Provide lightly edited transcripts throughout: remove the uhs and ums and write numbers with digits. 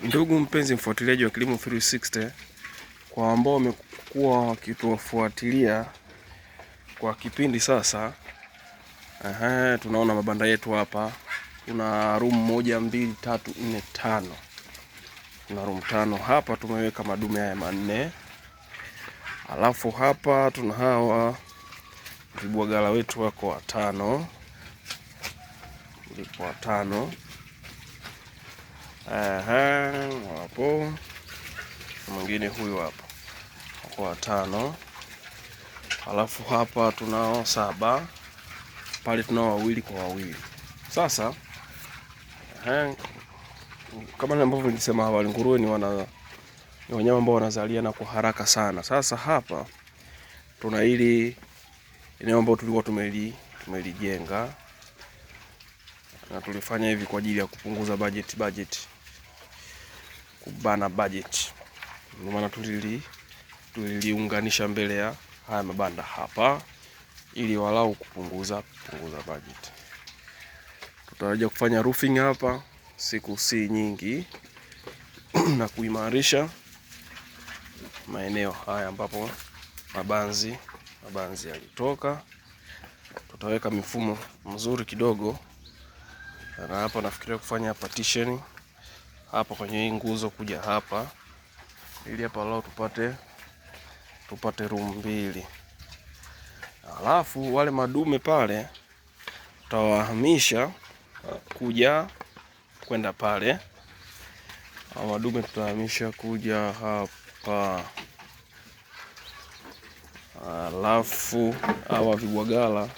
Ndugu mpenzi mfuatiliaji wa Kilimo 360, kwa ambao wamekuwa wakitufuatilia kwa kipindi sasa, tunaona mabanda yetu hapa. Kuna room 1 2 3 4 5. Kuna room 5 hapa, tumeweka madume haya 4. Alafu hapa tuna hawa vibwagala wetu wako 5. Ndipo 5. Hapo mwingine huyu hapa wako 5. Alafu hapa tunao 7. Pale tunao 2 kwa 2. Sasa kama ambavyo nilisema awali, nguruwe ni wanyama ambao wanazaliana kwa haraka sana. Sasa hapa tuna hili eneo ambalo tulikuwa tumelijenga, na tulifanya hivi kwa ajili ya kupunguza budget, kubana budget. Ndio maana tuliliunganisha mbele ya haya mabanda hapa, ili walau kupunguza budget. Tutarajia kufanya roofing hapa siku si nyingi na kuimarisha maeneo haya ambapo mabanzi yalitoka. Tutaweka mifumo mzuri kidogo, na hapa nafikiria kufanya partition hapa kwenye hii nguzo kuja hapa, ili hapa lao tupate room 2. Alafu wale madume pale tutawahamisha kuja kwenda pale. Madume tutahamisha kuja hapa. Alafu hawa vibwagala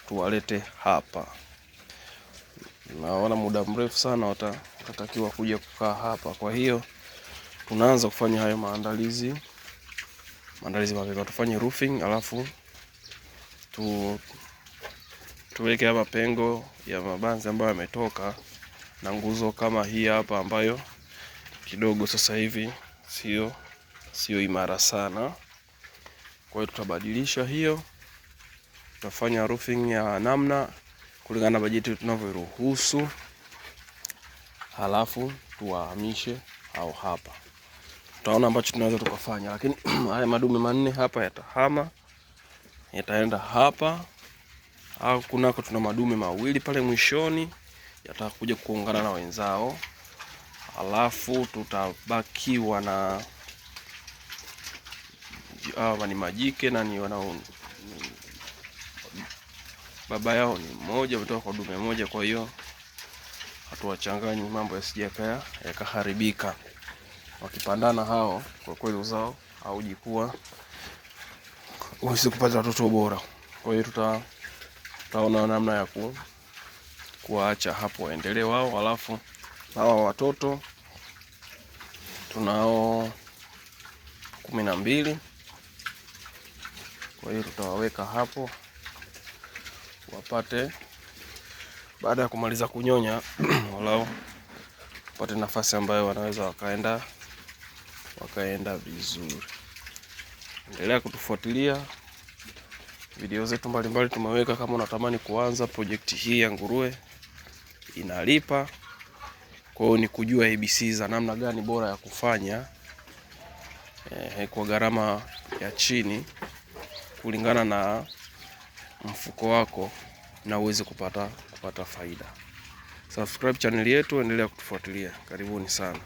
tuwalete hapa. Naona muda mrefu sana watatakiwa kuja kukaa hapa. Kwa hiyo tunaanza kufanya hayo maandalizi mapema. Tufanye roofing, alafu tuweke hapa pengo ya mabanzi ambayo yametoka, na nguzo kama hii hapa ambayo kidogo sasa hivi sio imara sana. Kwa hiyo tutabadilisha hiyo, tutafanya roofing ya namna kulingana na bajeti tunavyoruhusu. Halafu tuwahamishe au hapa, tutaona ambacho tunaweza tukafanya. Lakini haya madume 4 hapa yataenda hapa, au kunako tuna madume 2 pale mwishoni yatakuja kuungana na wenzao. Alafu tutabakiwa na ni majike na ni baba yao ni mmoja, kutoka kwa dume moja. Kwa hiyo hatuwachanganyi, mambo yasije yakaharibika. Wakipandana hao, kwa kweli uzao haujikuwa uweze kupata watoto bora. Kwa hiyo tutaona namna ya kuacha hapo waendelee wao. Alafu hawa watoto tunao 12. Kwa hiyo tutawaweka hapo wapate, baada ya kumaliza kunyonya walau wapate nafasi ambayo wanaweza wakaenda vizuri. Endelea kutufuatilia video zetu mbalimbali tumeweka. Kama unatamani kuanza project hii ya nguruwe, inalipa. Kwa hiyo ni kujua ABC za namna gani bora ya kufanya kwa gharama ya chini, kulingana na mfuko wako, na uweze kupata faida. Subscribe channel yetu, endelea kutufuatilia. Karibuni sana.